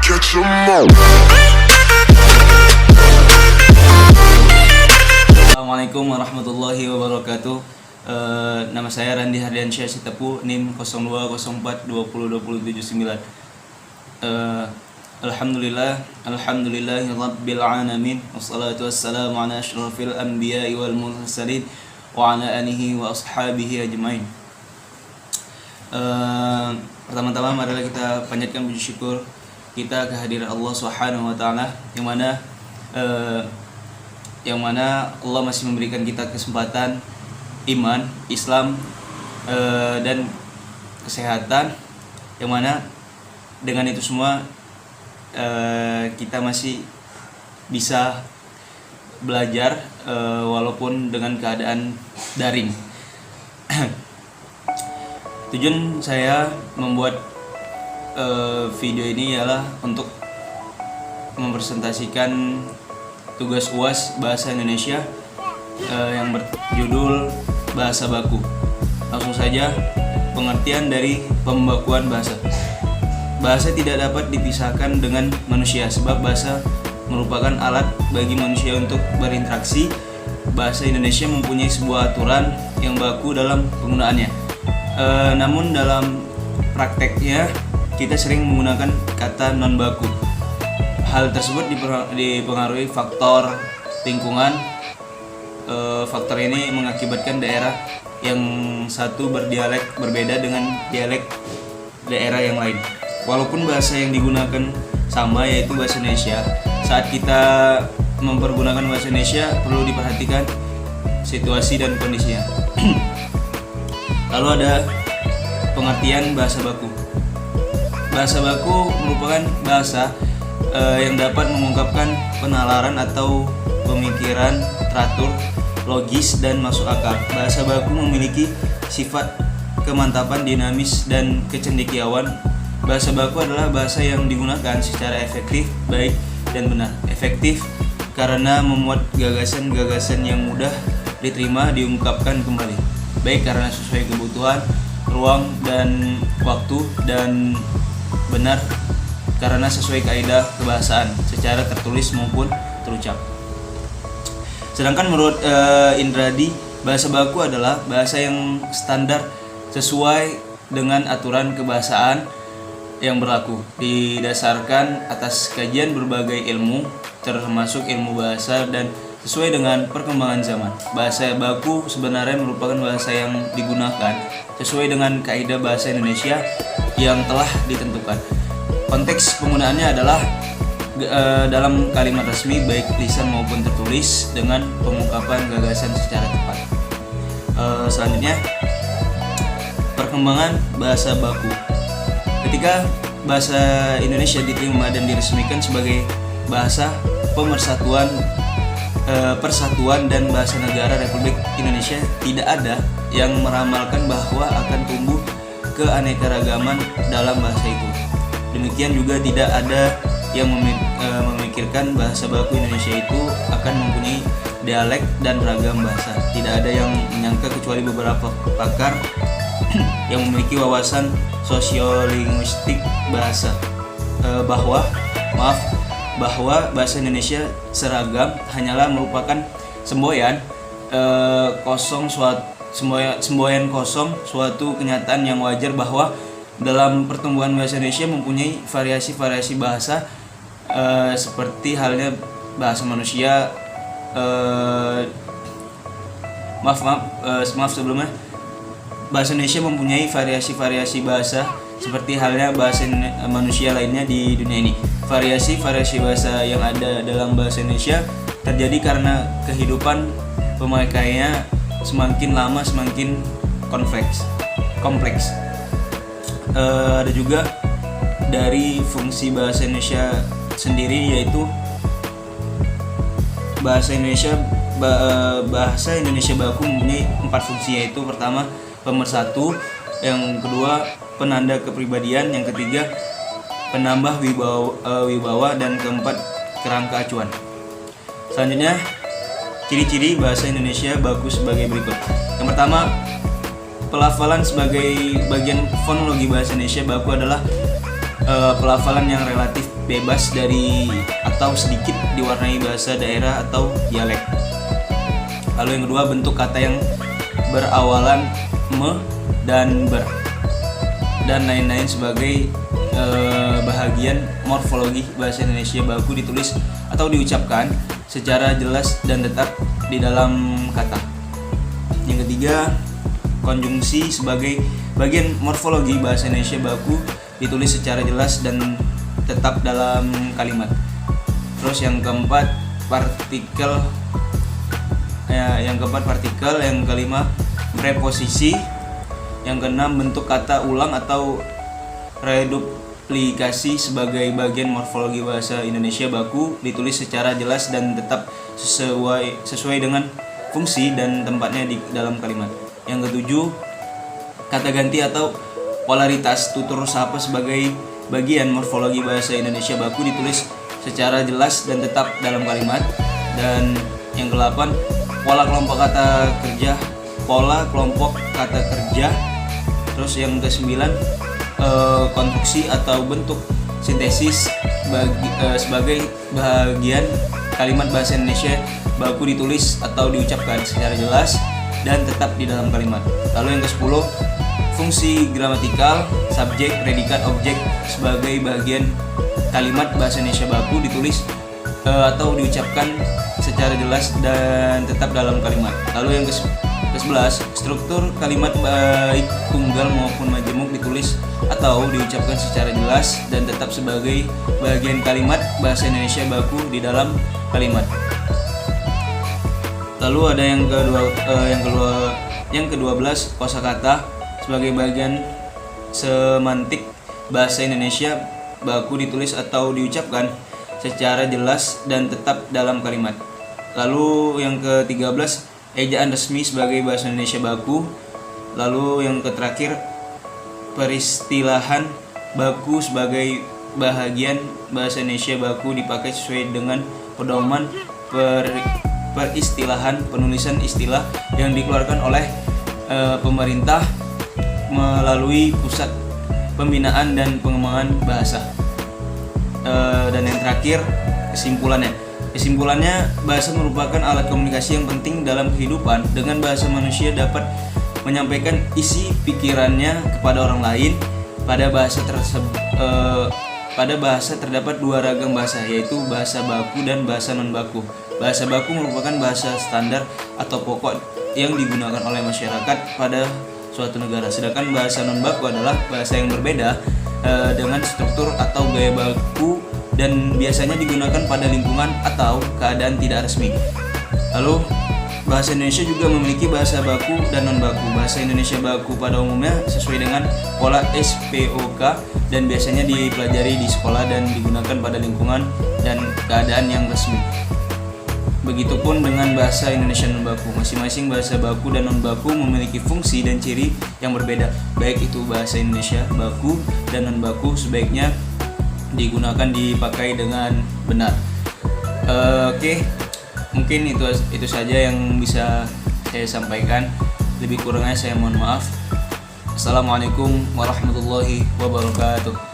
catch 'em all. Assalamualaikum warahmatullahi wabarakatuh. Nama saya Randi Hardiansyah Sitepu, NIM 0204202079. Alhamdulillahirabbil alamin, wassalatu wassalamu ala asyrafil anbiya'i wal mursalin wa ala alihi wa ashabihi ajmain. Pertama-tama marilah kita panjatkan puji syukur kita kehadiran Allah Subhanahu wa taala yang mana Allah masih memberikan kita kesempatan iman, Islam, dan kesehatan, yang mana dengan itu semua kita masih bisa belajar walaupun dengan keadaan daring. Tujuan saya membuat video ini ialah untuk mempresentasikan tugas UAS Bahasa Indonesia yang berjudul Bahasa Baku. Langsung saja, pengertian dari pembakuan bahasa. Bahasa tidak dapat dipisahkan dengan manusia, sebab bahasa merupakan alat bagi manusia untuk berinteraksi. Bahasa Indonesia mempunyai sebuah aturan yang baku dalam penggunaannya. Namun dalam prakteknya kita sering menggunakan kata non baku. Hal tersebut dipengaruhi faktor lingkungan. Faktor ini mengakibatkan daerah yang satu berdialek berbeda dengan dialek daerah yang lain. Walaupun bahasa yang digunakan sama, yaitu bahasa Indonesia, saat kita mempergunakan bahasa Indonesia perlu diperhatikan situasi dan kondisinya. Lalu ada pengertian bahasa baku. Bahasa baku merupakan bahasa yang dapat mengungkapkan penalaran atau pemikiran teratur, logis, dan masuk akal. Bahasa baku memiliki sifat kemantapan, dinamis, dan kecendekiawan. Bahasa baku adalah bahasa yang digunakan secara efektif, baik dan benar. Efektif karena memuat gagasan-gagasan yang mudah diterima, diungkapkan kembali, baik karena sesuai kebutuhan, ruang, dan waktu, dan benar karena sesuai kaidah kebahasaan secara tertulis maupun terucap. Sedangkan menurut Indradi, bahasa baku adalah bahasa yang standar sesuai dengan aturan kebahasaan yang berlaku, didasarkan atas kajian berbagai ilmu termasuk ilmu bahasa dan sesuai dengan perkembangan zaman. Bahasa baku sebenarnya merupakan bahasa yang digunakan sesuai dengan kaidah bahasa Indonesia yang telah ditentukan. Konteks penggunaannya adalah dalam kalimat resmi, baik lisan maupun tertulis, dengan pengungkapan gagasan secara tepat. Selanjutnya, perkembangan bahasa baku. Ketika bahasa Indonesia diterima dan diresmikan sebagai bahasa persatuan dan bahasa negara Republik Indonesia, tidak ada yang meramalkan bahwa akan tumbuh keanekaragaman dalam bahasa itu. Demikian juga tidak ada yang memikirkan bahasa baku Indonesia itu akan mempunyai dialek dan ragam bahasa. Tidak ada yang menyangka kecuali beberapa pakar yang memiliki wawasan sosiolinguistik bahasa bahwa bahasa Indonesia seragam hanyalah merupakan semboyan kosong suatu kenyataan yang wajar bahwa dalam pertumbuhan bahasa Indonesia mempunyai variasi-variasi bahasa seperti halnya bahasa manusia. Maaf sebelumnya, bahasa Indonesia mempunyai variasi-variasi bahasa seperti halnya bahasa manusia lainnya di dunia ini. Variasi-variasi bahasa yang ada dalam bahasa Indonesia terjadi karena kehidupan pemakaiannya semakin lama semakin kompleks. Ada juga dari fungsi bahasa Indonesia sendiri, yaitu bahasa Indonesia baku mempunyai 4 fungsi, yaitu pertama pemersatu, yang kedua penanda kepribadian, yang ketiga penambah wibawa, dan keempat kerangka acuan. Selanjutnya, ciri-ciri bahasa Indonesia baku sebagai berikut. Yang pertama, pelafalan sebagai bagian fonologi bahasa Indonesia baku adalah pelafalan yang relatif bebas dari atau sedikit diwarnai bahasa daerah atau dialek. Lalu yang kedua, bentuk kata yang berawalan me dan ber dan lain-lain sebagai bahagian morfologi bahasa Indonesia baku ditulis atau diucapkan secara jelas dan tetap di dalam kata. Yang ketiga, konjungsi sebagai bagian morfologi bahasa Indonesia baku ditulis secara jelas dan tetap dalam kalimat. Terus yang keempat, partikel. Yang kelima, preposisi. Yang keenam, bentuk kata ulang atau reduplikasi sebagai bagian morfologi bahasa Indonesia baku ditulis secara jelas dan tetap sesuai dengan fungsi dan tempatnya di dalam kalimat. Yang ketujuh, kata ganti atau polaritas tutur sapa sebagai bagian morfologi bahasa Indonesia baku ditulis secara jelas dan tetap dalam kalimat. Dan yang kedelapan, pola kelompok kata kerja. Terus yang kesembilan, konstruksi atau bentuk sintesis sebagai bagian kalimat bahasa Indonesia baku ditulis atau diucapkan secara jelas dan tetap di dalam kalimat. Lalu yang ke-10, fungsi gramatikal, subjek, predikat, objek sebagai bagian kalimat bahasa Indonesia baku ditulis atau diucapkan secara jelas dan tetap dalam kalimat. Lalu yang ke-11, struktur kalimat baik tunggal maupun majemuk ditulis atau diucapkan secara jelas dan tetap sebagai bagian kalimat bahasa Indonesia baku di dalam kalimat. Lalu ada yang ke-12, kosakata sebagai bagian semantik bahasa Indonesia baku ditulis atau diucapkan secara jelas dan tetap dalam kalimat. Lalu yang ke-13, ejaan resmi sebagai bahasa Indonesia baku. Lalu yang terakhir, peristilahan baku sebagai bahagian bahasa Indonesia baku dipakai sesuai dengan pedoman peristilahan penulisan istilah yang dikeluarkan oleh pemerintah melalui Pusat Pembinaan dan Pengembangan Bahasa. Dan yang terakhir, kesimpulannya, bahasa merupakan alat komunikasi yang penting dalam kehidupan. Dengan bahasa manusia dapat menyampaikan isi pikirannya kepada orang lain. Pada bahasa terdapat dua ragam bahasa, yaitu bahasa baku dan bahasa non baku. Bahasa baku merupakan bahasa standar atau pokok yang digunakan oleh masyarakat pada suatu negara, sedangkan bahasa non baku adalah bahasa yang berbeda dengan struktur atau gaya baku dan biasanya digunakan pada lingkungan atau keadaan tidak resmi. Lalu bahasa Indonesia juga memiliki bahasa baku dan non baku. Bahasa Indonesia baku pada umumnya sesuai dengan pola SPOK dan biasanya dipelajari di sekolah dan digunakan pada lingkungan dan keadaan yang resmi. Begitupun dengan bahasa Indonesia non baku. Masing-masing bahasa baku dan non baku memiliki fungsi dan ciri yang berbeda. Baik itu bahasa Indonesia baku dan non baku sebaiknya dipakai dengan benar. Oke. Mungkin itu saja yang bisa saya sampaikan. Lebih kurangnya saya mohon maaf. Assalamualaikum warahmatullahi wabarakatuh.